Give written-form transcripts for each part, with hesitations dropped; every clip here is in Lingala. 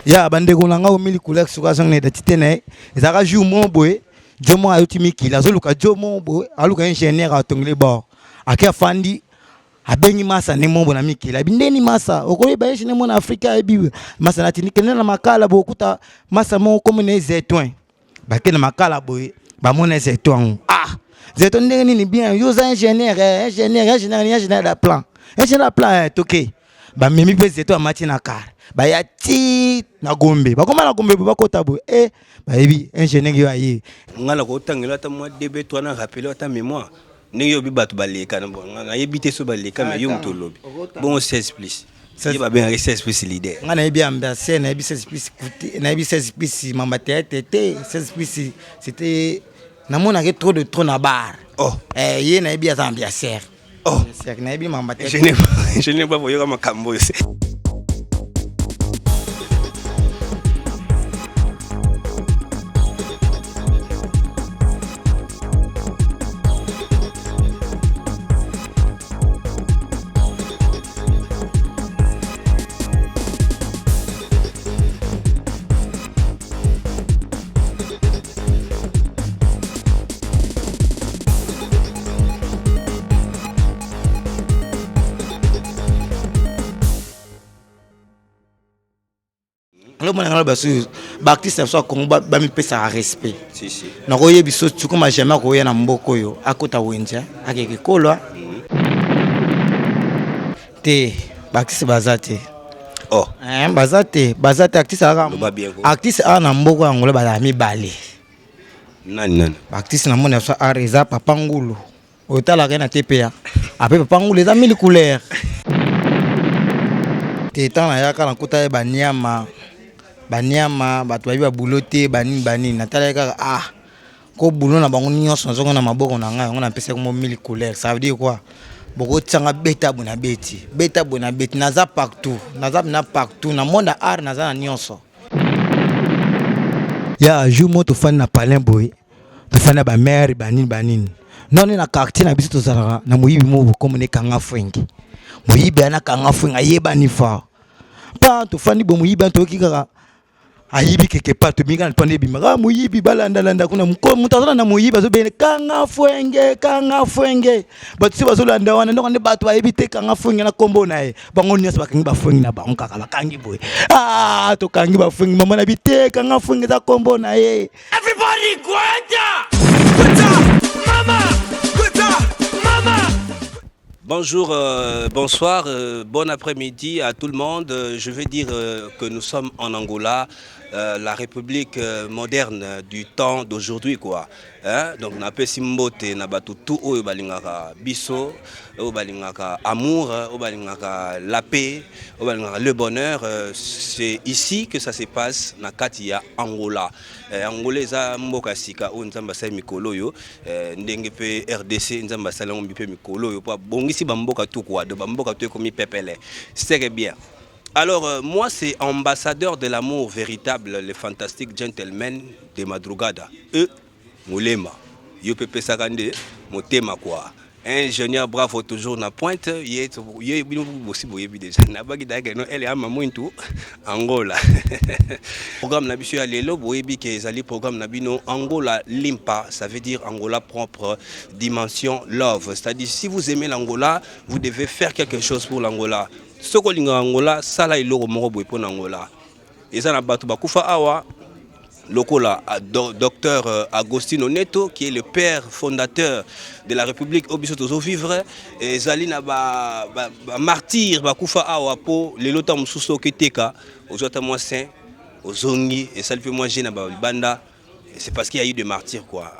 Ya bande konanga o mili couleur sur azang ne datitene ezaka jour mon boy jomo ayuti mikila zoluka jomo boy aluka ingénieur atongle bord akia fandi abengi masa ne mombo na mikila bindeni masa okoyeba ingénieur mon Afrika ebi masa na tinikene na makala bokuta masa mon comme ne zetouin bakena makala boy ba mona zetouin zeton ndenge nini bien yo za ingénieur da plan ingénieur plan toke ba memi pe zeto mati na car ba ya ti na gombe ba koma na gombe ba kota bo ba yebi ingénieur yo ayi ngala ko tangela ta moi debe to na rappeler ta mémoire ndenge yo bi batu baleka na bon na yebite so baleka mais yo mto lobi bon 16 plus c'est ba bien 16 plus leader ngana yebi ambiance na yebi 16 plus kuti na yebi 16 plus mamba tete 16 plus c'était na mona que trop na bar ye na yebi ata ambiance c'est na yebi mamba tete je n'ai pas voyé comme Kambo. Le monde a besoin d'artistes soit comme ba mi pesa respect. Si. Na koye biso tu comme jamais koye na mboko yo akota wenja akeke kolwa. Te artiste bazate. Bazate artiste ara. Artiste ara na mboko angolo ba mi bale. Nani. Artiste na mona soit areza papa ngulu. Otala kana TPA. Après papa ngulu les amis couleur. Te tana yaka na kota e banyama batu babi babulote bani natala kaka ko bulo na bango nyonso zongo na maboko na ngai ngona pesa ko 1000 couleurs ça veut dire quoi boko tsanga beta bona beti naza partout na monde art naza na nyonso ya jour moto fan na palin boy to fan na ba mère banini non na quartier na biso to zalaka na moyibi mo comme ne kanga fwengi moyibi ana kanga fwenga yeba ni fa pa to fani bo moyibi to kikaka ayibi quelque part to binga pande bimaka moyibi balanda kuna mutazana na moyibi azo bene kanga fwenge batu bazo landa wana ndoko ne batu ayibi te kanga fwenge na kombo na e bango nyasa bakangi ba fwenge na bango kaka bakangi boy to kangi ba fwenge mama na bite kanga fwenge za kombo na e everybody kwenda mama. Bonjour, bonsoir, bon après-midi à tout le monde. Je veux dire que nous sommes en Angola, la république moderne du temps d'aujourd'hui, quoi. Donc, on appelle Simbote, tout au balingaka biso, au balingaka amour, au balingaka la paix, au balingaka le bonheur. C'est ici que ça se passe, na Katia, Angola. Angola eza mboka sika o nzamba sa mikolo yo ndenge pe RDC nzamba sala ngombi pe mikolo yo pa bongisi ba mboka tout quoi de ba mboka tout comme pepele c'est bien. Alors moi c'est ambassadeur de l'amour véritable, les fantastiques gentlemen de Madrugada Mulema yo pepe sakande motema quoi. Ingénieur bravo toujours na pointe yé aussi boye déjà na bagi daga no elle ama muito Angola programme na biso ya lelo boye bi ke ezali programme na bino Angola limpa, ça veut dire Angola propre dimension love, c'est-à-dire si vous aimez l'Angola vous devez faire quelque chose pour l'Angola soko linga Angola sala iloko moko boye pour Angola eza na batu bakufa awa Lokola, docteur Agostino Neto, qui est le père fondateur de la République Obisotozo Vivre, et Zalina martyr, Bakoufa Awapo, les lotam Sousso Keteka, aux autres mois saints, aux Zongi, et ça le fait moi j'ai Banda, c'est parce qu'il y a eu des martyrs quoi.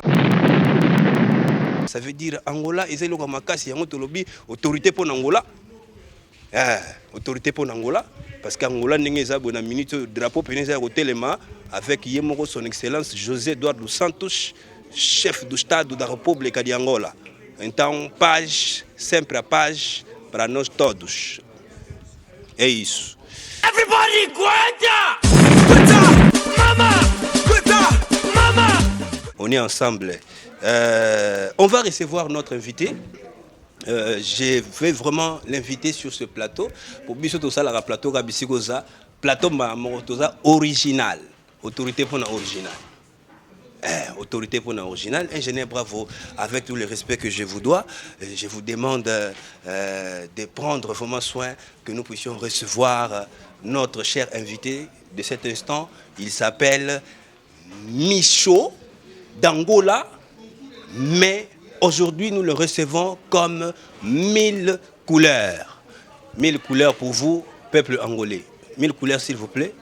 Ça veut dire Angola, et c'est le Kamakasi, autorité pour Angola. Autorité pour Angola parce qu'Angola n'est pas bonne minute drapeau pénéza au téléma avec Yemoro son excellence José Eduardo dos Santos, chef du stade de la République d'Angola. Então paz, sempre a paz para nós todos. É isso. Everybody mama. On est ensemble. On va recevoir notre invité. Je vais vraiment l'inviter sur ce plateau pour biso to sala plateau ka bisikoza plateau toza original autorité pour original. Autorité pour original, ingénieur bravo, avec tout le respect que je vous dois, je vous demande de prendre vraiment soin que nous puissions recevoir notre cher invité de cet instant. Il s'appelle Micho d'Angola, mais aujourd'hui nous le recevons comme 1000 couleurs. 1000 couleurs pour vous, peuple angolais. 1000 couleurs s'il vous plaît.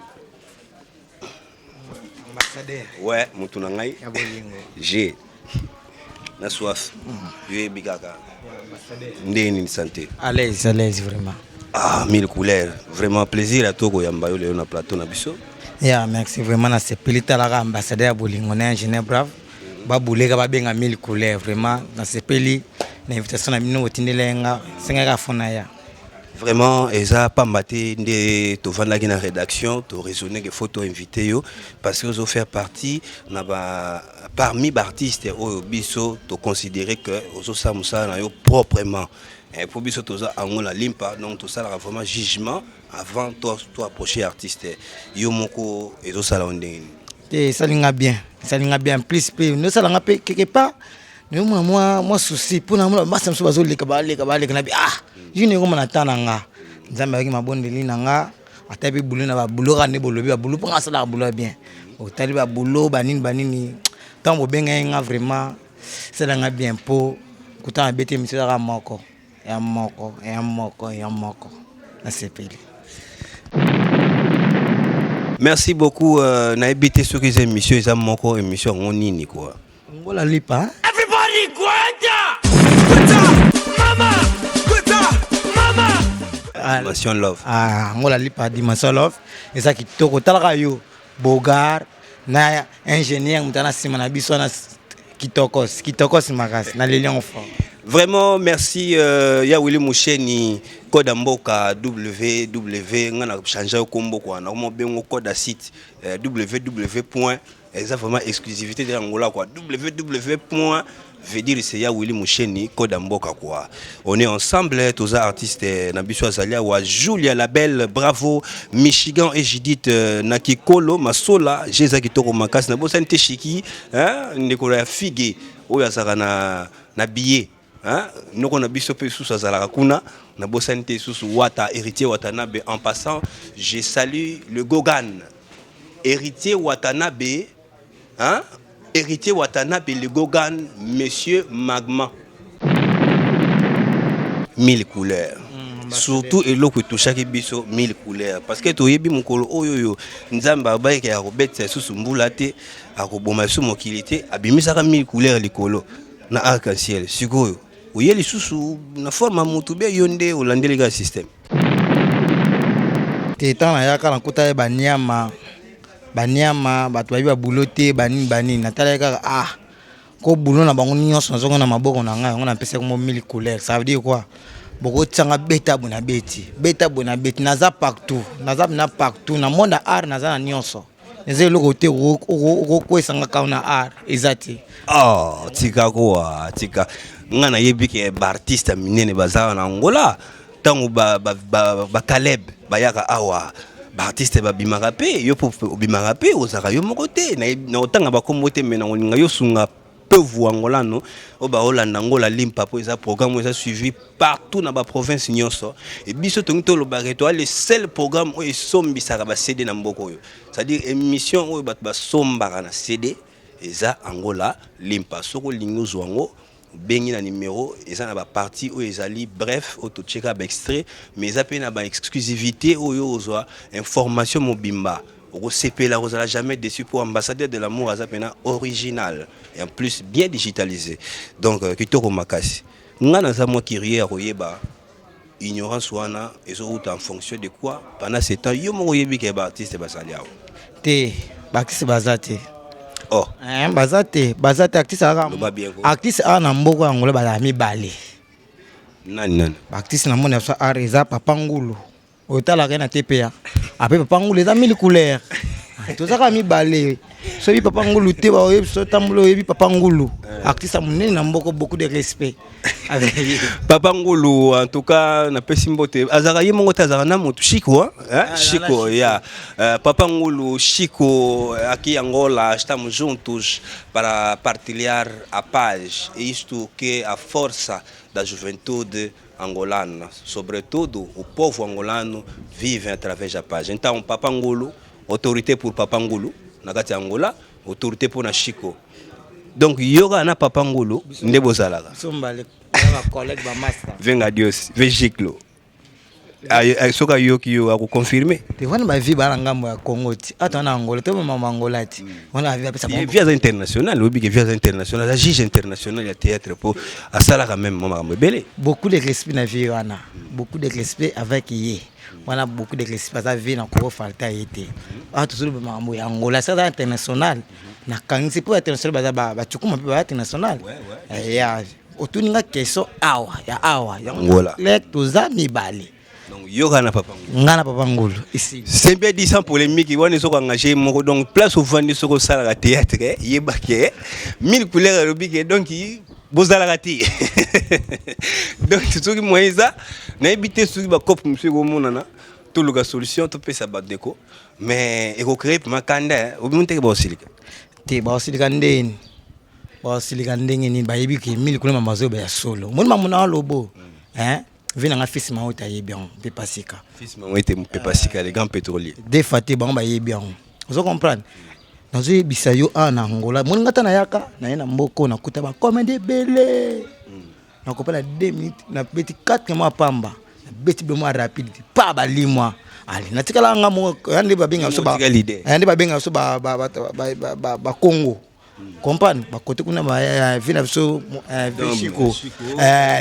Ouais, Moutounangaï. J'ai la soif. Je bigaka. Ndeni santé. À l'aise vraiment. Ah, 1000 couleurs. Vraiment plaisir à Togo Yambayo le na plateau na biso. Yeah, merci vraiment na sepelita la ambassadeur Bolingo na ingénieur brave. Ba boulega ba benga 1000 couleurs vraiment na sepeli na invitation na bino otindelenga senga fona ya. Vraiment, eza pas maté de to vanda na rédaction, to raisonner que photo invité yo parce que vous faire partie na ba parmi artistes au biso to considérer que ozo samusa na yo proprement. Et pour biso toza angola limpa donc tout ça vraiment jugement avant toi approcher artiste yo moko ezo sala ondeni. Et ça linga bien plus nous ça linga quelque part. Nous moi souci pour na moi ça me bazo leka ba na bi ah jine ko manata nanga nzamba ki mabondeli nanga atabi bulu na ba bulu ka ne bolobi ba bulu ponga sala bulu bien otali ba bulu banini tant bo benga nga vraiment ça linga bien pour kuta bete mi sala moko ya moko na sepeli. Merci beaucoup na ebité sur les émissions za moko émission ngonini quoi. Ngola lipa. Everybody Gwanda! Mama! Dimension love. Ngola lipa dimension love. Eza kitoko talaka yo bogar na ingénieur mutana sima na biso na kitokos makasi na lelion fort. Vraiment merci ya Willy Moucheni code mboka www ngana changer kombo kwa na mo bengo code site www. Exactement exclusivité de Angola quoi www. Veut dire c'est ya Willy Moucheni code mboka quoi. On est ensemble tous les artistes Nabiso Azalia wa Julia Labelle bravo Michigan et Judith Nakikolo Masola Jeza Kitoko Makas na bosante shiki hein Nicolas Figue oya saka na billet hein noko na biso pe sous azalaka kuna na bosante sous Wata héritier Watanabe en passant je salue le Gogan héritier Watanabe hein héritier Watanabe le Gogan monsieur Magma 1000 couleurs surtout eloko to chaque biso 1000 couleurs parce que to yebi mukolo oyoyo nzamba ba ke ya robet susu mbula te akoboma su mokilité abimisaka 1000 couleurs likolo na arc-en-ciel sikoyo oyeli susu na forme mutu be yonde olandeleka système tetana yaka na kuta banyama bato ba bulote banini natala kaka ko bulo na bango nyonso nazonga na maboko na ngai ngo na pesa ko 1000 couleurs ça veut dire quoi boko tsanga beta bona beti naza partout na monde art naza na nyonso neze loko te ko esanga ka na art ezati tika ngana yebi ke ba artiste minene bazala na Angola tango ba Caleb bayaka awa ba artiste ba bimaka pe yo po bimaka pe ozaka yo moko te na otanga ba kombo te mena ngolinga yo sunga peuvent angolano o ba Hollande Angola limpa po eza programme eza suivi partout na ba province nyonso et biso tonto lo bareto le seul programme o esombisaka ba CD na mboko yo c'est-à-dire émission o ba sombaka na CD eza Angola limpa soko lingo zwango bengi na numéro eza na ba partie o ezali bref auto check up extrait mais eza pe na ba exclusivité o yo ozwa information mobimba au CP là vous allez jamais déçu pour ambassadeur de l'amour azapena original et en plus bien digitalisé donc kitoko makasi ngana za moi qui rier royeba ignorance wana ezo en fonction de quoi pendant ce temps yo mo yebi ke ba artiste basaliao te bakisi bazate bazate artiste na mboko Angola bala mibale nani artiste na mona sa areza papa ngulu otala kana TPA après papa ngulu eza 1000 couleurs tozaka mibale soki papa ngulu te baoyebi so tambula oyebi papa ngulu artiste monene na mboko beaucoup de respect Papa Ngulu en tout cas na pesi mbote azaka ye mongo azaka na motu Chico Chico ya Papa Ngulu Chico aqui em Angola estamos juntos para partilhar a paz e isto que a força da juventude angolana, sobretudo o povo angolano vive através da paz. Então Papa Ngulu, autorité pour Papa Ngulu na kati ya Angola, autorité pour na Chico. Donc yoga na Papa Ngulu ndebo zalaka. Venga Dios, vejiklo. Soka yoki yo a confirmer. Te wana ba vi ba ngambo ya Congo ti. Ata na Angola te mama Angola ti. Wana vi pesa bon. Via international, obi que via international, la juge international ya théâtre pour à sala quand même mama mbele. Beaucoup de respect na vie wana. Beaucoup de respect avec ye. Wana beaucoup de respect ça vie na ko falta été. Ah tout le mambo ya Angola ça international. Na kangi pour international ba tukuma ba international. Ya otuninga keso awa ya Angola. Lek toza mibale. Donc yoga na Papa Ngulu. Ngana Papa Ngulu ici. C'est bien dit sans polémique, ils vont nous engager donc place au vendre soko sala théâtre yebake 1000 couleurs rubique donc bozala rati. Donc soki moïsa na ebité soki ba cop monsieur gomonana tout le solution to pesa ba déco mais eko créer makanda obimunte ba osilika. Te ba osilika ndeni. Ba osilika ndenge ni ba yebiki 1000 couleurs mamazo ba solo. Mon mamuna lobo. Vina nga fils ma ota yebian pepasika. Fils ma ota pepasika les grands pétroliers. Des faté ba yebian. Vous comprenez? Nazo yebisa yo ana Angola. Mon ngata na yaka na yena mboko na kuta ba commande belé. Na kopala 2 minutes na beti 4 mois pamba. Na beti be mois rapide pa ba limwa. Ali na tikala nga mo yande ba benga so ba. Yande ba benga so ba Congo. Comprendre ba côté kuna ba vina biso Chico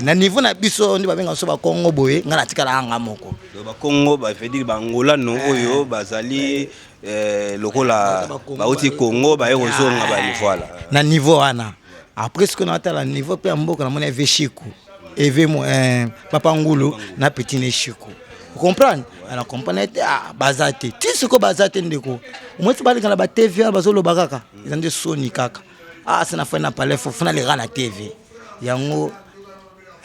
na niveau na biso ndi ba benga so ba Congo boye ngana tikala anga moko ba Congo ba fait dire ba Angola no oyo bazali lokola ba uti Congo ba yozonga ba voilà na niveau wana après ce qu'on a la niveau pe mboka na mona Chico eve mo Papa Ngulu na petit ne Chico. Vous comprenez? Alors comprenez bazate. Ti siko bazate ndeko. Umwezi bali kana ba TV bazolo bakaka. Izande Sony kaka. Ah c'est na fa na parler faut na les gars na TV. Yango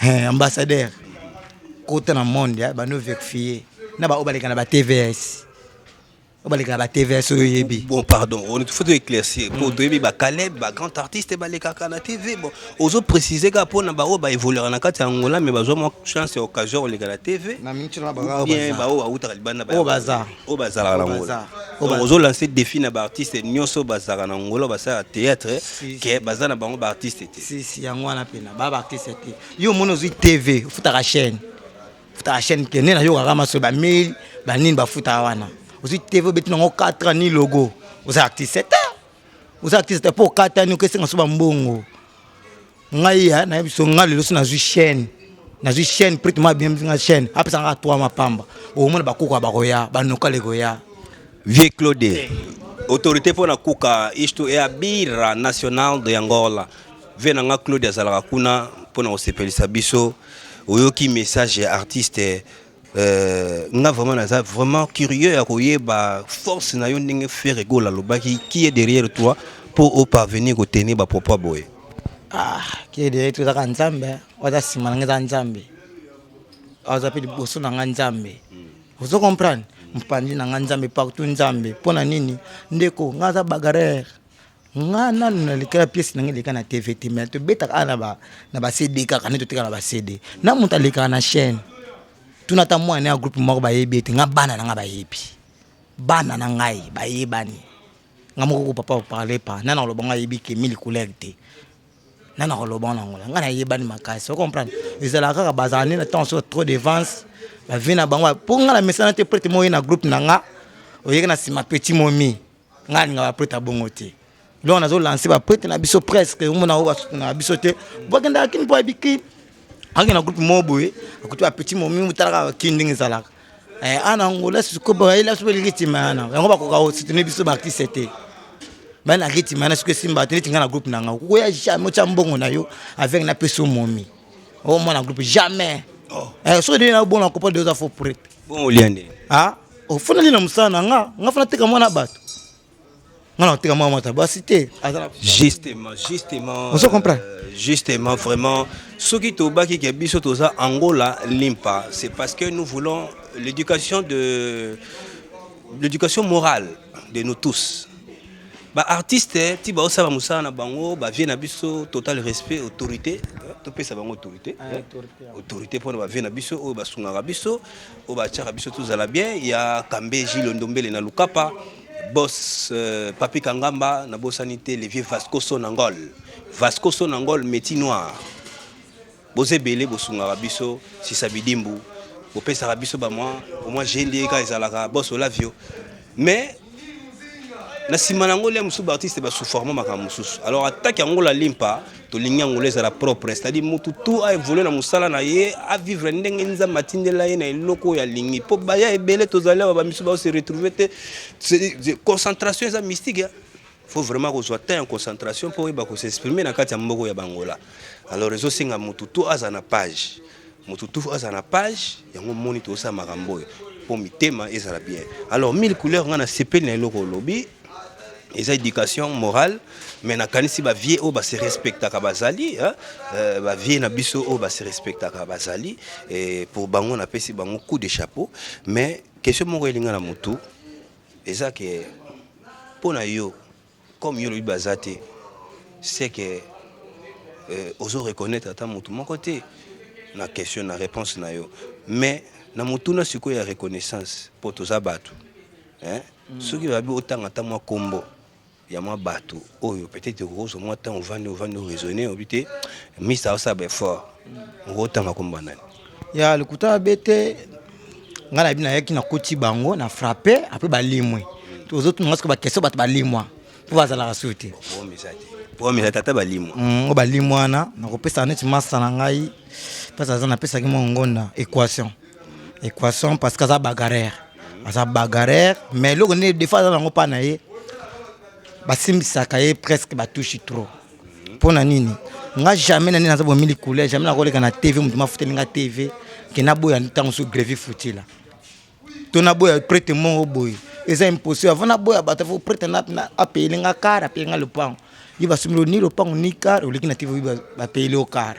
ambassadeur. Côté na monde ba no vérifier. Na ba obali kana ba TVS. Obali kana ba TVS oyebi. Bon pardon, on faut éclaircir. Pour oyebi ba Caleb, ba grand artiste ba les kaka na TV. Bon, ozo préciser ka pour na ba ba évoluer na kati Angola mais bazo mo chance et occasion les gars na TV. Na minchi na ba bien ba o auta libana ba. O bazar na Angola. Ozo lancer défi na ba artiste nyonso bazar na Angola ba sa théâtre que bazar na bango ba artiste té. Si yango na pena ba artiste té. Yo mono zu TV, futa ka chaîne. Futa ka chaîne ke na yo ka maso ba mail ba nini ba futa wana. Vous êtes TV, vous avez 4 ans ni logo. Vous êtes artiste. Vous êtes artiste pour 4 ans, vous êtes un bongo. Ngaya, na biso ngale lo na chaîne. Na chaîne pratiquement bien na chaîne. Après ça toi ma pamba. Au moins ba kuka ba roya, ba nokale goya. Vieux Claude. Autorité pour na kuka isto e abira national de Angola. Venanga Claude azalaka kuna pour na osepelisa biso. Oyoki message artiste nga vraiment curieux à koyeba force na yo ndenge faire gola lobaki qui est derrière toi pour parvenir au tenir ba papa boy. Qui est derrière toi nzambe oza sima nga nzambe oza pe boso na nzambe vous comprenez mpandi na nzambe partout nzambe pona nini ndeko nga za bagarre nga na likala pièce na ngeleka na TV mais to beta ana ba na ba CD ka kana to tika na ba CD na muta leka na chaîne tuna ta mwana ya groupe moko ba yebi nga bana na nga ba yebi bana na ngai ba yebani nga moko ko papa parler pa na lo bonga yebi ke 1000 couleurs te na lo bonga ngola nga na yebani makasi vous comprenez ezala kaka bazani na temps trop d'avance ba vina bango pour nga la message te prête mo na groupe na nga oyeka na sima petit momi nga nga ba prête bongo te lo na zo lancer ba prête na biso presque mona o ba na biso te bokenda kin po biki agi na groupe moboye akuti ba petit momi mutaraka kinding zalaka ana ngola siko ba ila so likitima ana yango ba ko ka soutenir biso ba artiste te bana ritima na siko simba te tinga na groupe nanga ko ya jamais cha mbongo na yo avec na peso momi o mo na groupe jamais so de na bon na ko pas de za fo prête bon oliande o fona ni na musana nga fona teka mona bato Non, tu as cité. Justement. On se comprend. Justement, vraiment. Ce qui est au bas qui est Angola, limpa, c'est parce que nous voulons l'éducation morale de nous tous. Bah artiste, ti ba osaba musala na bango, ba vie na biso total respect autorité, to pesa bango autorité pour ba vie na biso o ba sunga biso, o ba tchaka biso tout zala bien, il y a Kambe Gilles Ndombele na Lukapa, boss Papi Kangamba na boss sanité les vieux Vasco Sonangol. Vasco Sonangol métier noir. Bozé belé bo sunga biso si sabidimbu. Bo pesa biso ba moi, au moins j'ai lié ka ezalaka boss Olavio. Mais na simanango les musu artiste ba sous format makamusu. Alors attaque angola limpa to lingi angolais à la propre, c'est-à-dire mutu tout a évolué na musala na ye a vivre ndenge nza matinde la ye na loko ya lingi. Po baya ebele to zala ba musu ba se retrouver te concentration eza mystique. Faut vraiment qu'on soit en concentration pour s'exprimer dans kati ya mboko ya bangola. Alors réseau singa mutu tout azana page. Mutu tout azana page yango moni to sa makambo pour mitema ezala bien. Alors 1000 couleurs ngana sepel na loko lobby. Et ça éducation morale mais na kanisi ba vie o ba se respecta ka bazali ba vie na biso o ba se respecta ka bazali et pour bango na pesi bango coup de chapeau mais question moko elinga na mutu eza que pona yo comme yo le bazate c'est que oso reconnaître ata mutu mon côté na question na réponse na yo mais na mutu na siko ya reconnaissance pour toza batu ce qui va bien autant ata moi combo il y a moi bateau oh peut-être rose moi tant on va nous raisonner on dit mais ça ben fort on autant ma combat nan ya le kuta bete ngala bina yaki na koti bango na frapper après ba limwe tous autres moi ce que ba question ba limwa pour va la sauter pour mais tata ba limwa ba limwa na ko pesa net massa na ngai pesa za na pesa ki mo ngonda équation parce que ça bagarre mais le on est des fois dans pas na ye basimbisaka ye presque batouche trop pona nini nga jamais na naza bo mili couleur jamais na koleka na TV mutu mafuteli nga TV ke na boya ntango so grève futila to na boya prête mon boy eza impossible avant na boya bata faut prête na appeler nga car appeler nga le pan yiba sumilo ni le pan ni car oleki na TV ba payer le car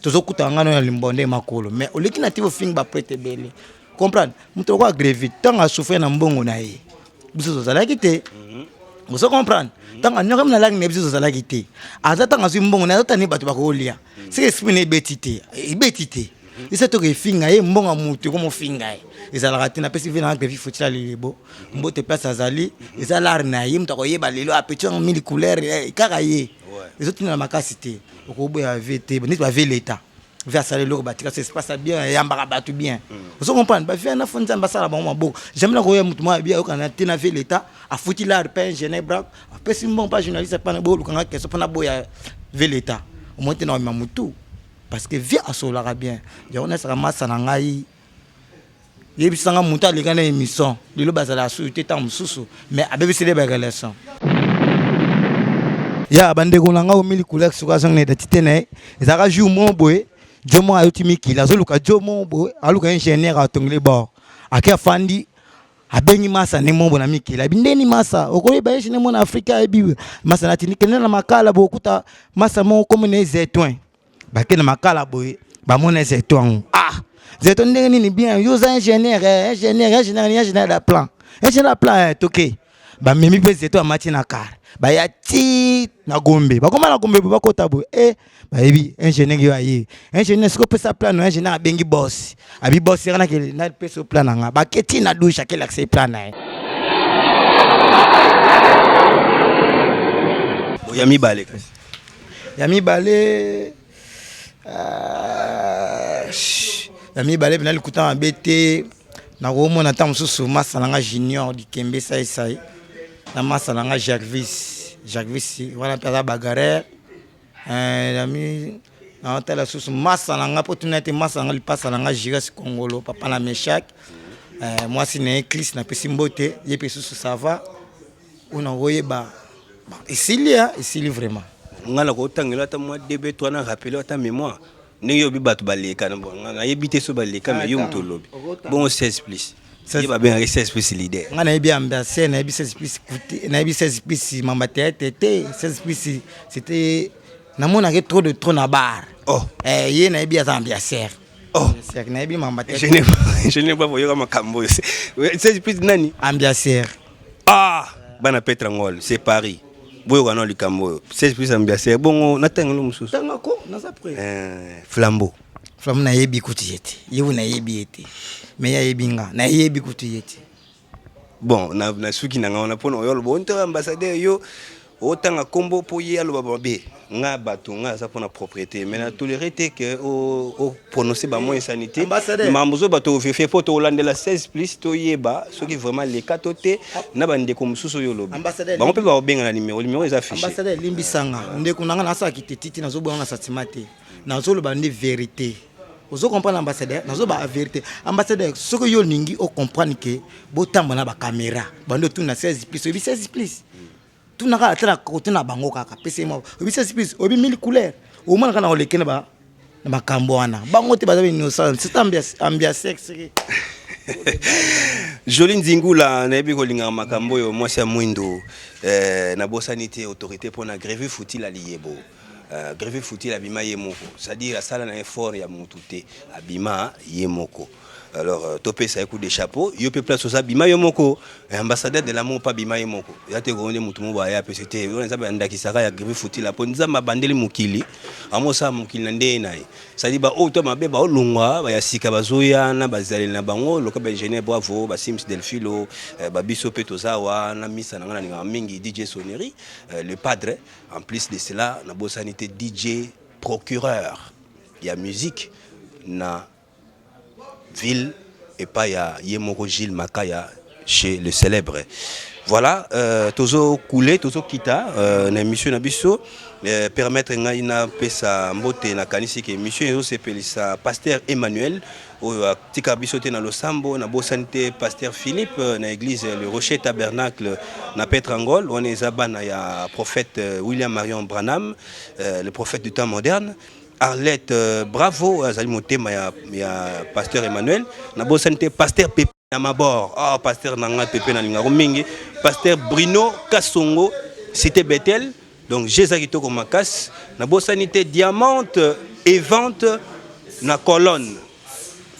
tozo kutanga na limbonde makolo mais oleki na TV fing ba prête bele comprendre mutu ko grève tant a souffrir na mbongo na ye biso zala kité. Vous comprenez? Tant que nous avons la langue, nous avons la guité. Azata nga zimbongo na azata ni batu bakolia. C'est exprimer betité. Betité. Et c'est tout que finga e mbonga mutu comme finga e. Ezala raté na pesi vina grève fotila lebo. Mbote place azali, ezala na ye mutako yeba lelo apecho en mille couleurs kaka ye. Les autres na makasité. Okobo ya VT, ni ba l'état. Vers ça le batika ça se passe bien et ambara batu bien. Vous comprenez? Ba faire na fonza mbasala ba mabo. J'aime la koya mutu ma bien okana tena ve l'état a fouti la repen Genève. Après si bon pas journaliste pas na bo lukanga keso pas na boya ve l'état. Au moins tena ma mutu parce que via asolara bien. Ya on a ça massa na ngai. Yebi sanga mutu le kana émission. Lelo bazala souté tant mususu mais abebe c'est des relation. Ya bande ko nanga o mili couleur suka sang ne datitene. Ezaka jou mon boy. Jomo ayutimiki la zoluka jomo bo aluka ingénieur atongile bord akia fandi abengi masa ne mombo na miki la bindeni masa okoye ba ingénieur mon Afrika ebi masa na tinikene na makala bo kuta masa mon comme ne zetouin ba kena makala bo ba mona zetouin zetouin ndenge ni bien yo za ingénieur da plan toke ba memi pe zetouin mati na car ba ya ti na gombe ba koma na gombe ba kota bo ba ebi ingénieur yo aye ingénieur siko pesa plan no ingénieur abengi boss abi boss yana ke na pesa plan nga ba keti na douche akela accès plan na yami bale bina likuta abete na romo na tamu susu masa nga junior di kembe sai na masa nga Jacques voilà pesa bagarre l'ami na tela susu masa nga opportunité masa nga lipasa nga Jiras Congolo papa na Meshak moi si na Chris na pesi mbote yepe susu ça va on envoyé ba ici vraiment ngala ko tangela ta moi début toi na rappeler ta mémoire ne yo bi batu baleka na bon na yebite so baleka mais yo mto lobi bon 16 plus Il va bien rester espèce leader. On a bien ambassadeur, on a bien 16 plus côté, on a bien 16 plus membre TT, 16 plus c'était na mon a trop de trop na bar. Oh. Il na bien ambassadeur. Oh. C'est que na bien membre TT. Je n'ai pas voyé comme Cambo. 16 plus nani? Ambassadeur. Ah, bana Petrangol, c'est Paris. Boyo kana le Cambo. 16 plus ambassadeur. Bon, natango lo mususu. Tangako, na sa près. Flambeau. Flambeau na yebi kuti yeti. Yewu na yebi yeti. Mais ya yebinga na yebi kuti yeti. Bon, na suki na ngona pona yo lo bonto ambassadeur yo otanga kombo po ye alo bababe. Nga bato nga za pona propriété mais na tolérer que au prononcer ba moins sanité mambozo bato fait poto olandela 16 plus to yeba ce qui vraiment les katoté na bande ko mususu yo lobi ba on peut ba obenga na numéro est affiché ambassadeur limbisanga ndeko nanga na sa kititi na zo bona satimate na zo lo bande vérité. Vous comprenez l'ambassadeur, nous avons la vérité. Ambassadeur, ce que vous ningi, vous comprenez que vous avez la caméra. Vous avez 16 plus, vous avez 16 plus. Tout n'a pas été à côté de la banque, vous avez 16 plus, vous avez 1000 couleurs. Vous avez le Kenaba, na Camboana. Bango te bazabe innocent, c'est ambiance. Joline Zingula, na ebi kolinga makambo yo mwasi ya mwindo na bosanité autorité pour na grève fouti la liebo. Grève fouti la bima yemoko, c'est-à-dire la salle na effort ya mutute abima yemoko. Alors topé ça coup de chapeau, yo pe place ça bima yemoko, ambassadeur de l'amour pas bima yemoko. Ya te gonde mutumo ba ya PCT, on za ba ndaki saka ya grève fouti la ponza mabandeli mukili. Amo sa mukili na ndé nayi. C'est-à-dire ba o to mabe ba olungwa ba ya sika bazoya na bazali na bango loka ba ingénieur bravo ba Sims Delfilo, ba biso pe tozawa na misa na ngana mingi DJ Sonnery, le padre. En plus de cela, na bosanité DJ procureur. Il y a musique na ville et pas il y a Yemoko Gilles Makaya chez le célèbre. Voilà, tozo coulé, tozo kita na émission na biso permettre ngaina pesa mbote na kanisi ke émission c'est pelisa pasteur Emmanuel au tika biso te na losambo na bosanité pasteur Philippe na église le Rocher Tabernacle na Petrangol on est zabana ya prophète William Marion Branham le prophète du temps moderne. Arlette bravo azali motema ya pasteur Emmanuel na bosanité pasteur Pepe na mabord pasteur nanga Pepe na linga mingi pasteur Bruno Kassongo cité Bethel donc Jésus Kitoko Makas na bosanité diamante et vente na Cologne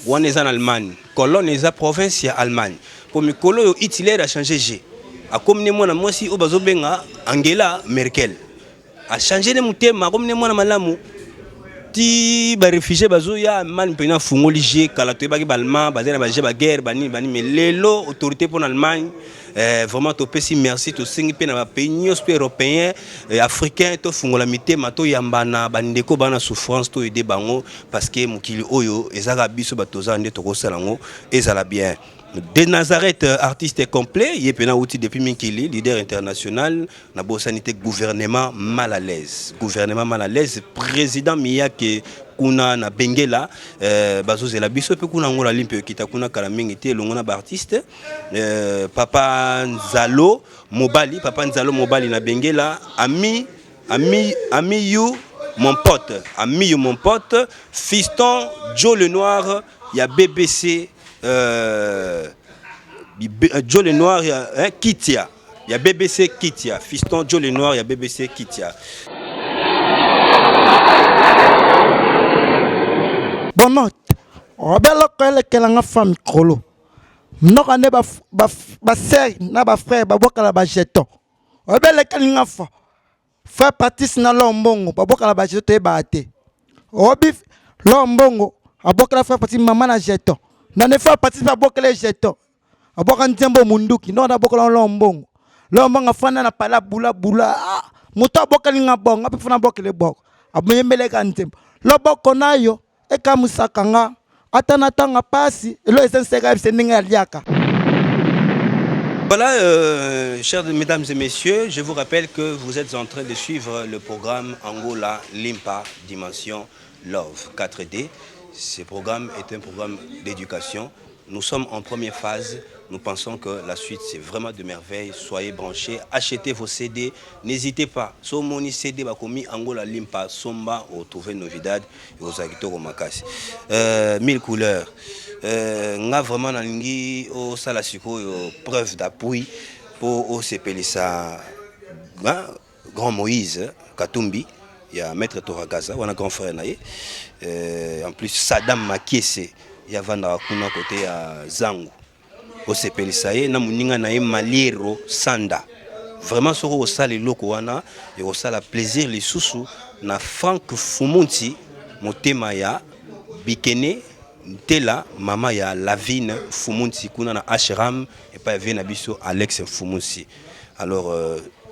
on est en Allemagne Cologne est la province ya Allemagne pour mikolo Hitler a changé G a comme ne mona mosi o bazobenga Angela Merkel a changé le motema comme ne mona malamu ti ba réfugié bazoya man pena fungoli G kala to ba balma bazena ba G ba guerre bani mais lelo autorité pour l'Allemagne vraiment to pesi merci to singi pe na pays européen africain to fungola mitema to yambana bandeko bana souffrance to aider bango parce que mukili oyo ezaka biso batoza nde to kosalango ezala bien. De Nazareth, artiste complet, il est outil depuis Minkili, leader international, na sanité gouvernement mal à l'aise. Gouvernement mal à l'aise, président Miyake kuna na Bengela, bazoze la biso pe kuna ngola limpe kita kuna kalamingité longona ba artiste, Papa Nzalo Mobali na Bengela, ami you mon pote, fiston Joe Lenoir, il y a BBC Joe Lenoir, Kitia. Il y a BBC Kitia. Fiston Joe Lenoir, il y a BBC Kitia. Bon note. On belle que la femme colo. Non on est ba sœur na ba frère ba boka ba jeton. On belle que la fa. Fa partis na lombongo ba boka ba jeton e ba te. Obif lombongo aboka la fa partis maman na jeton. N'en est pas parti par beaucoup les jetons. A beaucoup de temps munduki, non a beaucoup de lombong. Lombong a fait na pala bula. Muta beaucoup de ngabong, a pu faire beaucoup de bok. A bien mêlé kantem. Lobok konayo, e kamusakanga. Atanatanga pasi, le essentiel c'est n'inga liaka. Voilà, chers mesdames et messieurs, je vous rappelle que vous êtes en train de suivre le programme Angola Limpa Dimension Love 4D. Ce programme est un programme d'éducation nous sommes en première phase. Nous pensons que la suite, c'est vraiment de merveille. Soyez branchés, achetez vos CD. N'hésitez pas. Somoni CD, Bakomi, Angola, Limpa, Somba, retrouver Novidad et aux acteurs au Makasi. 1000 couleurs. Nga vraiment nalingi au salasiko preuve d'appui pour au CPLSA Grand Moïse Katumbi. Il y a Maître Toragaza, on a grand frère naïe. En plus, Saddam Makiese, il y a Vanda Kuna côté à Zangu. Au CPLSA, na muninga naïe Maliero Sanda. Vraiment, sur au salle et lokoana, et au salle plaisir les sous na Franck Fumunti, Motemaya, Bikene, Tela, Mama ya Lavine Fumunti, kuna na Ashram, et pas Vena Bisso, Alex Fumunti. Alors,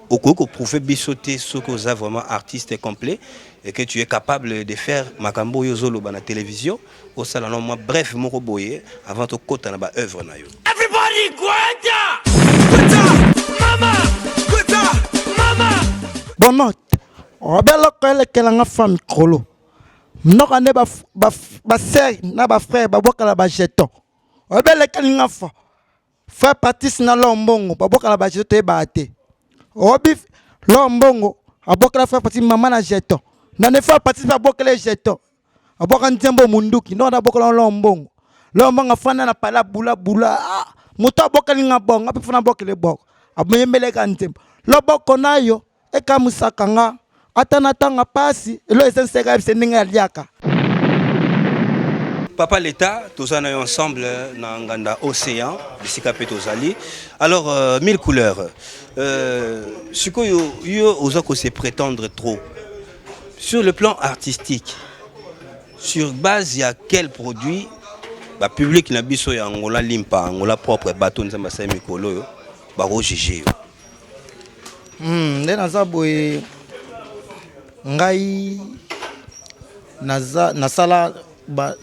au coup, qu'on prouve bissoter ce que vous avez vraiment artiste complet et que tu es capable de faire Makambo Yozolo dans la télévision, au salon, moi, bref, mon roboyer, avant de côté dans la œuvre. Everybody, Guanta! Mama! Guanta! Mama! Bon note. Obelo kele kele nga femme krolo. Mnoka ne ba sœur na ba frère ba boka la ba jeton. Obelo kele nga fa. Fa partie na lombongo ba boka la ba jeton te ba te. Obi lombongo aboka la fa partie maman na jeton. Na ne fa partie ba boka les jeton. Aboka ntembo munduki no na boka lombongo. Lombongo fana na pala bula moto aboka linga bongo api fana boka le boko. Abemele ka ntembo. Loboko nayo eka musakanga atana tanga pasi elo esenseka biseninga liaka. Papa l'État, tous on est ensemble dans Nganda Océan, ici Capé Tozali. Alors 1000 couleurs. Ce que yo osako se prétendre trop sur le plan artistique. Sur base il y a quel produit ba public na biso ya Angola Limpa, Angola propre bateau nzamba sa mikolo yo ba ro jiji yo. Nde naza boye ngai nasala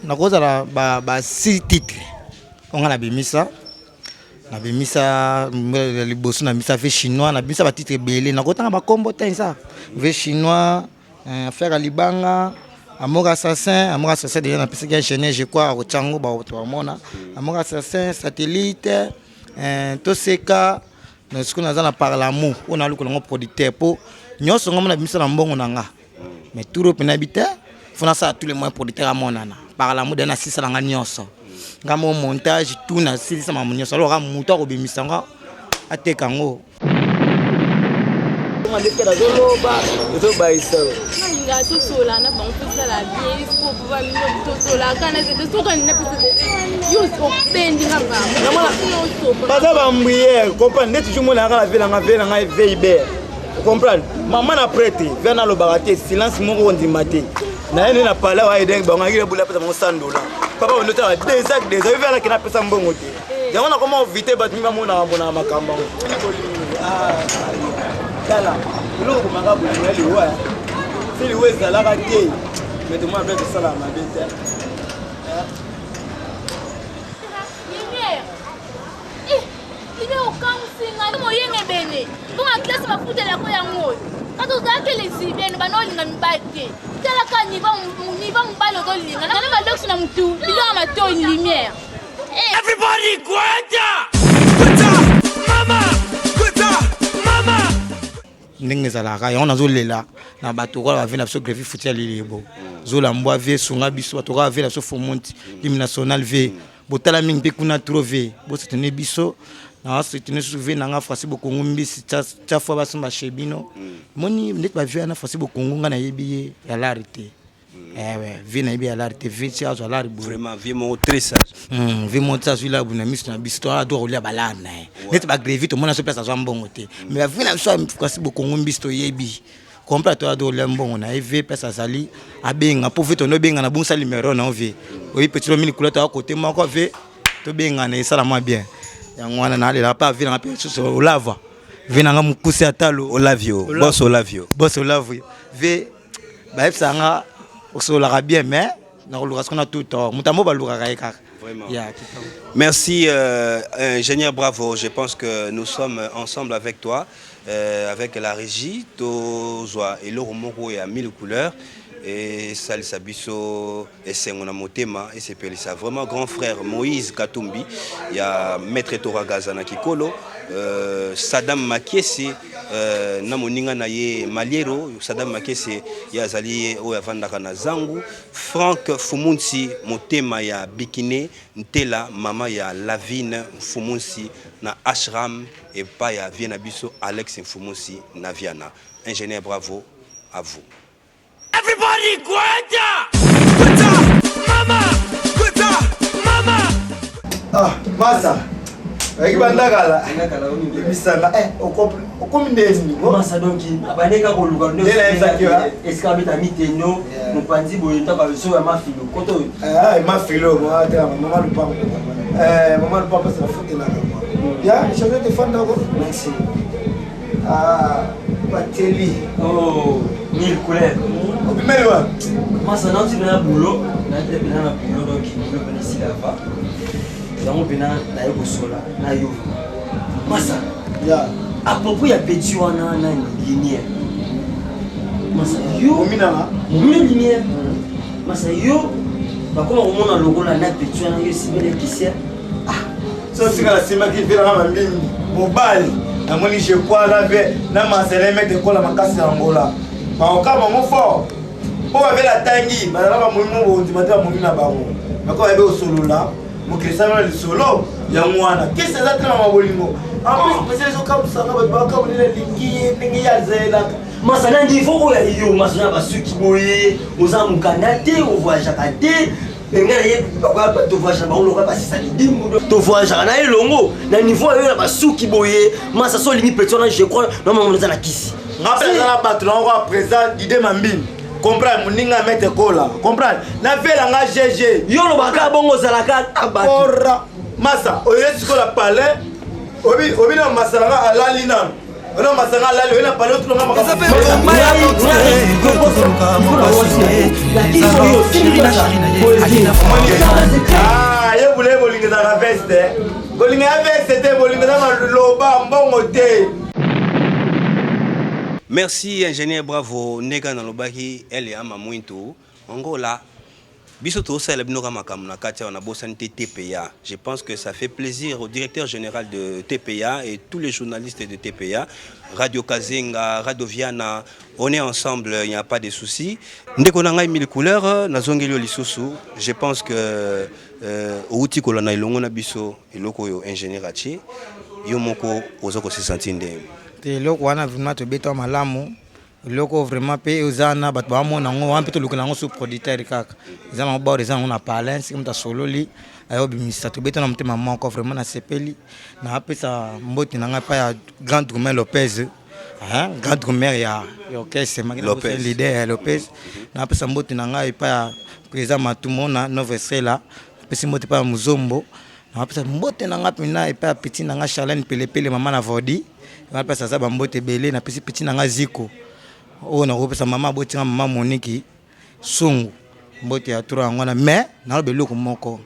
nakozala ba 6 titres onga na bimisa liboso na bimisa ve chinois na bimisa ba titre belé nakotanga ba kombo tensa ve chinois faire libanga amour assassin déjà na pesa gêné je crois au Tchango ba mona amour assassin satellite toseka na ce qu'on a dans par l'amour on a le producteur pour nyonso ngoma na bimisa na mbongo nanga mais tout le pénabité faut na ça tous les moyens producteurs à monana par l'amour de na sisa nga nyonso ngamo montage tout na sisa ma nyonso alors muto ko bimisa nga ateka ngo on a fait la zoloba zo baisa nga to sola na bango to la bien pour pouvoir nous to sola kana c'est tout qu'on n'a pas yo so bendi nga ba baza bambuye comprendre net toujours mon la vela nga VIB comprendre maman na prêté vers na lo baraté silence moko ndimate na yene na pala wa ideng bango ngile bula pesa $100 papa on nota des actes des vers la kina pesa mbongo te yango na comment vite bat mima mona mbona makamba kala lo ko manga bu ngeli wa fili weza la ka te mais de moi avec ça la ma bête il est au camp singa moyen ebene donc en classe ma foutre la ko ya ngoi quand on a que les ibene bano linga mbate tala ka ni ba mbalo do linga na ba lox na mtu bilo ma to une lumière Everybody, Guanta! Mama! Guanta! Mama! ndenge ezalaka yango nazolela na bato okola bave na biso greffi futi ya lilebo zolambwa ve sunga biso bato okola bave na biso fomonti limi national ve botala mingi mpe kuna tro ve bosutene biso na wasutene susu ve nanga fasi bokongo mbisi tia fois basomba chez bino moni ndeti bavie wana fasi bokongo nga nayebi ye ya lari te ouais vie nayebi ya lari te ve ti azwa lari boye Vraiment vie mon très sage. ve monti azwi la bu na miso na biso to ado kolia balari na ye neti bagrevi tomona so place azwa mbongo te mais bavie na biso fasi bokongo mbisi toyebi complet to ado kolia mbongo na ye ve place azali abenga po ve tono benga na bungisa numéro na ve oyi petit lo mini couleur to côté moko ve to benga na esala mwa bien yango wana na alela pa ve na pe so olava ve na nga mukuse atalo Olavio, boss Olavio. boss olavio ve ba efsanga osolaka bien mais na koluka skona tout mutambo balukaka ye kaka. Vraiment. Yeah, Merci ingénieur Bravo, je pense que nous sommes ensemble avec toi, avec la régie, Tozoa et Loro Moro et à 1000 couleurs. et salisa biso esengo na motema et sepelisa vraiment grand frère Moïse Katumbi, il y a maître Toragaza na Kikolo, Saddam Makiesi na moninga na ye Maliero, Saddam Makiesi ya azali oyo avandaka na Zangu, Franck Fumunsi motema ya Bikine, Ntela mama ya Lavine Fumunsi na Ashram et pas ya Viena biso Alex Fumunsi na Viana. Ingénieur, bravo à vous. Everybody Gwanda! Gwanda! Mama! Gwanda! Mama! Ah, masa. Avec Bandagala. Bisanga. Okomi ndeni. Masa donc abaneka ko luka ndo. Escabita miteno, mupanzi boyota ka biso ya mafilo. Koto. Mafilo, moi maman le papa. Maman le papa ça fout là. Ya, je vais te faire d'abord. Merci. Pateli. Oh, mille couleurs. Obimelwa. Masa non tu na boulot, na te bina na boulot donc il me connaît ici là-bas. Donc bina na yoko sola, na yo. Masa. Ya. À propos ya petit wana na lumière. Masa yo. Omina. Lumière. Masa yo. Ba comment on mona logo la na petit wana yo sibele kisia. So sika la sima ki vira na mbini. Mobali. Na moni je crois la ve na masele mete kola makasi ya Angola. Ba okama mo fort. Po ba la tangi, ba la ba mo mo ndimata mo na bango. Ba ko ba be osolola. Mo krisana le solo ya mwana. Qu'est-ce que ça trama mabolingo? En plus, parce que comme ça ba ka bonela lingi ya zela. Masana niveau ko ya yo masana ba suki boye, oza mukanate, o voyage akate. Engana ye ba to voyage ba on pas ça lidimbo. To voyage na elongo, na niveau yo na ba suki boye, masa so lingi petona je crois non maman na kisi. Ngapela na battu na présent d'idée mambine. Comprendre moninga mete kola. Comprendre. Na vela nga GG. Yo lo baka bongo zalaka abatu. Ora masa, oyesi kola palais. Obi na masala alali na. Ona masanga alali na palais tout nga maka. Ah, ye voulez bolinga na veste. Bolinga veste te bolinga na loba mbongo te. Merci ingénieur, bravo. Nega Nalobaki, elle est à Mamouinto. Angola. Bisoto Salabnoga Makamuna Katia, on a bossé TPA. Je pense que ça fait plaisir au directeur général de TPA et tous les journalistes de TPA. Radio Kazenga, Radio Viana, on est ensemble, il n'y a pas de soucis. Ndekonanga mille couleurs, Nazongelio Lissosu. Je pense que outil que l'on a ilongo biso, iloko yo ingénieur Achi, yomoko ozoko se sentinde. Loko wana vraiment to beto malamu loko vraiment pe uzana bat ba mo nango wan peto loko nango sous producteur kaka zama ba rezan on a parlé c'est comme ta solo li ayo bimisa to beto na mtema moko vraiment na sepeli na apesa mboti nanga pa ya Grand Gourmet Lopez Grand Gourmet ya orchestre Lopez leader Lopez na apesa mboti nanga pa ya président Matumona Novesela apesa mboti pa Muzombo na apesa mboti nanga pina pa petit nanga Charlène Pelepele mama na Vodi on appelle ça bambote belé na petit nanga ziko o na kopesa mama botinga mama Moniki sungu mbote ya tura ngona mais na beloko moko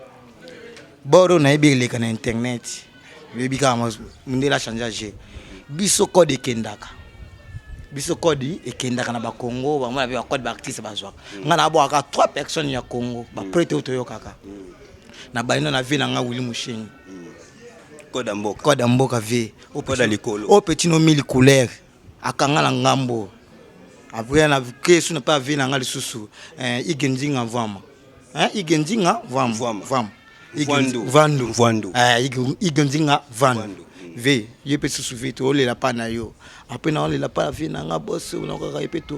boro na ebeleka na internet lebika mundela changer biso code ekendaka na ba Congo ba mona ba code ba artiste bazwa ngana bo aka 3 personnes ya Congo ba prêter otoyo kaka na baino na vie na nga Willy Mushenyi Code Mboka V. Au petit nom mille couleurs. À Kangala Ngambo. Après, na que ce n'est pas vu dans le sous. Igendinga Vama. Igendinga Vam. Vandu. Igendinga Vandu. V. Yepe sous vite. Ole la pana yo. Après, na ole la pana vie na nga boss. On a répété.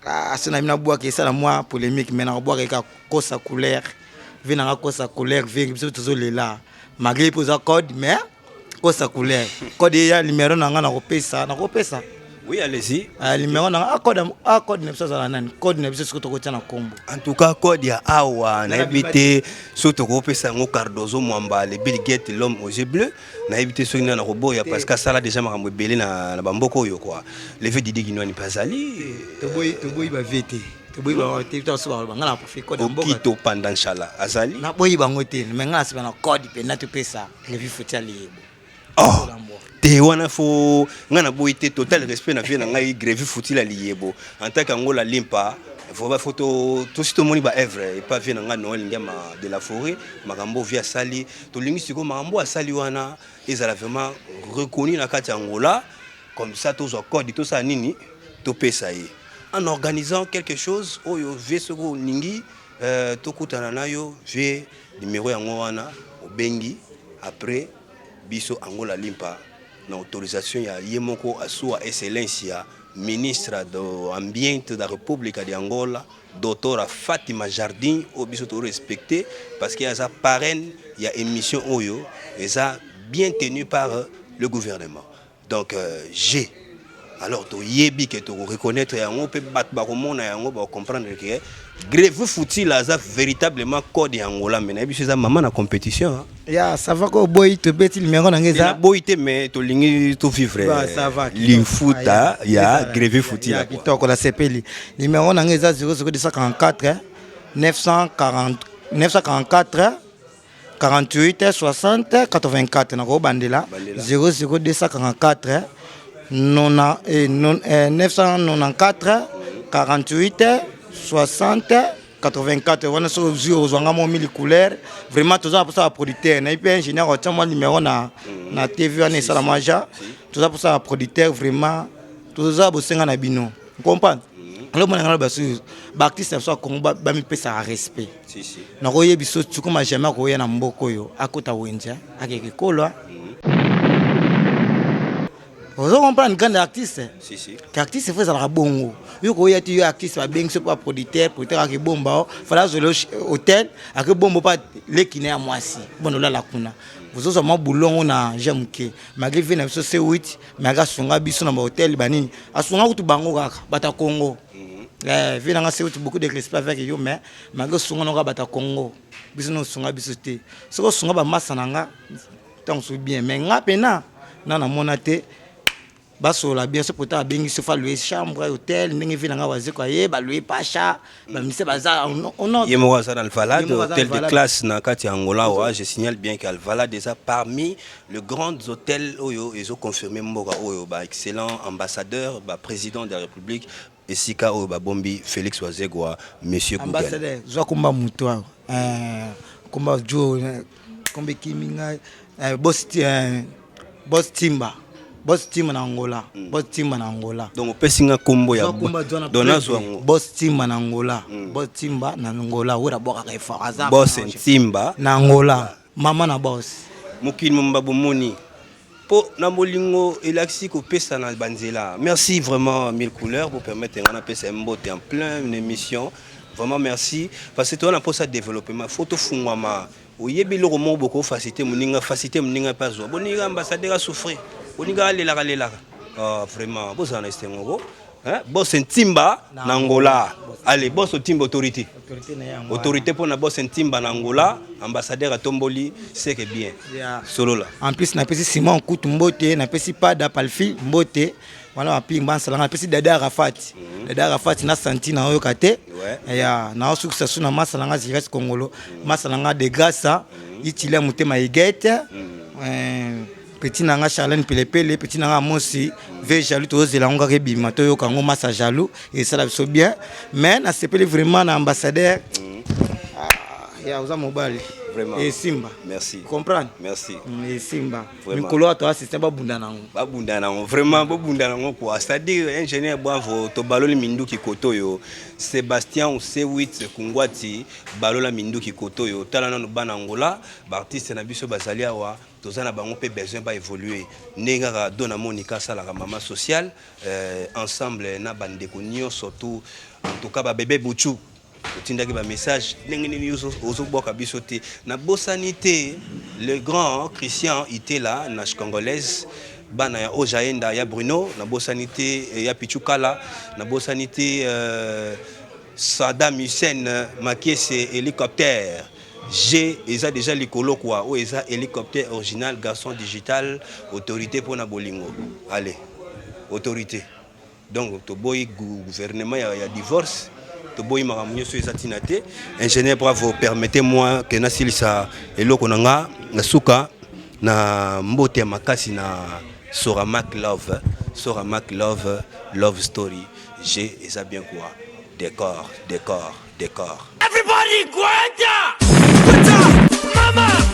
Ah, c'est na mina bois qui ça la moi polémique. Mais na bois qui a kosa couleur. V na kosa couleur. V. Biso tozole là. Malgré pour ça code mais quoi ça couleur code ya numéro nanga na kopesa oui allez-y numéro nanga code ne ça nani code ne biso to kotia na kombo en tout cas code ya awa na éviter surtout kopesa ngo Cardozo Mwamba le Bill Gates l'homme aux yeux bleus na éviter so na roboya parce que ça là déjà makambo belé na bamboko yo quoi le fait Didi Kinwani Pazali to boy ba vete to boy ba te to so ba ngala profit code mboka kito pendant inchallah azali na boy ba ngote mais ngala se na code pe na to pesa le vi fotali oh te wana fo ngana boy te total respect na vie na ngai grève futila liyebo en tant qu'angola limpa Voilà photo tout ce monde ba œuvre et pas vient nga Noël ngama de la forêt makambo via sali to lingi siko makambo a sali wana ils ont vraiment reconnu na kati Angola comme ça tous accord tout ça nini to pesa yi en organisant quelque chose oyo ve soko lingi to kutana nayo ve numéro yango wana obengi après biso Angola limpa na autorisation ya yemoko asua excellence ya ministre de l'Ambiente de la République d'Angola, Dr. Fatima Jardin, au biso to respecté parce qu'il y a sa parraine, il y a émission Oyo, et ça bien tenu par le gouvernement. Donc j'ai alors to yebi que to reconnaître et on peut battre on va comprendre que grève fouti là ça véritablement code Angola mais na biso ça maman na compétition. Ya ça va ko boy to beti numéro na ngeza. Boy te mais to lingi to vivre. Ça va. Li futa ya grève fouti là. Kitoko la sepeli. Numéro na ngeza 00244 944 48 60 84 na ko bandela 00244 994 48 60 84 wana so zio ozwanga mo mili couleur vraiment toza pour ça producteur na ipe ingénieur o tamo numéro na TV wana sala maja toza pour ça producteur vraiment toza bosenga na bino comprendre alors mon ngalo basu ba artiste so Congo ba mi pesa respect si na ko yebiso tukuma jamais ko yana mboko yo akota wenja akeke kolwa. Vous comprenez quand l'artiste l'artiste fait ça la bongo yo ko yati yo artiste ba beng so pas producteur ak bomba fala zo hôtel ak bombo pas lekine ya mwasi bon la kuna vous autres mo boulongo na jamke malgré vina so c'est 8 mais ga sunga biso na hôtel banini asunga kutu bango kaka bata Congo vina nga c'est beaucoup de respect avec yo mais malgré sunga no bata Congo biso no sunga biso te so sunga ba masa nanga tant so bien mais nga pena na monate basola bien ce pourtant bengi se fa louer chambre hôtel ndenge vina nga wazi kwa ye ba louer pacha ba mise baza on yemo za dans le Valade hôtel de classe na kati Angola wa je signale bien que le Valade déjà parmi les grands hôtels oyo ils ont confirmé mboka oyo ba excellent ambassadeur ba président de la République esika oyo ba bombi Félix Wazegwa monsieur Google ambassadeur zo kumba mutu kumba jo kombe kiminga boss Timba Boss team na Angola. Boss team na Angola. Donc pesinga kombo ya donazo ngo. Boss team na Angola. Boss timba na Angola. Ora boka ka ifa. Boss timba na Angola. Mama na boss. Mukini mbabu moni. Po na molingo elaxi ko pesa na banzela. Merci vraiment Mille Couleurs pour permettre ngana pesa mbote en plein une émission. Vraiment merci parce que toi on a pour ça développement photo fungwama. Oyebi lo mo boko facilité moninga pas zo. Boninga ambassadeur a souffrir. Oninga lela vraiment boss en estengo boss Timba na Angola allez boss Timba autorité pour na boss Timba na Angola ambassadeur à Tomboli c'est que bien solo là en plus na pesi Simon Kutu Mbote na pesi Pada Palfi Mbote voilà api mbansa na pesi Dada Rafat na santi na oyo kate ya na osukisa suna masala nga Zirès Congolo masala nga de grâce itile mutema igete petit nanga Charlène Pelepele petit nanga Mosi ve jaloux to zelango ka bima to yo kango massa jaloux et ça la so bien mais na sepeli vraiment na ambassadeur ya uza mobile vraiment et Simba merci comprendre merci et Simba mikolo to assistant babunda nango vraiment babunda nango quoi c'est-à-dire ingénieur bravo to baloli minduki kotoyo Sébastien C8 Kungwati balola minduki kotoyo talana no banangola ba artiste na biso bazalia wa tozana bango pe besoin ba évoluer nenga dona monika sala ka mama social ensemble na bandeko nyo surtout en tout cas ba bébé Bouchou tindaki ba message ndenge ozo boka bisoté na bosanité le grand Christian était là na congolaise bana ya Ojaenda ya Bruno na bosanité ya Pichukala na bosanité Saddam Hussein Makiese hélicoptère G eza déjà likolo quoi o eza hélicoptère original garçon digital autorité pour na bolingo allez autorité donc to boy gouvernement ya divorce to boy maramunyo so eza tinate ingénieur bravo permettez-moi que nasilisa eloko nanga na suka na mbote makasi na Soramac Love Love Story G eza bien quoi décor. Everybody, Guanta! Guanta! Mama!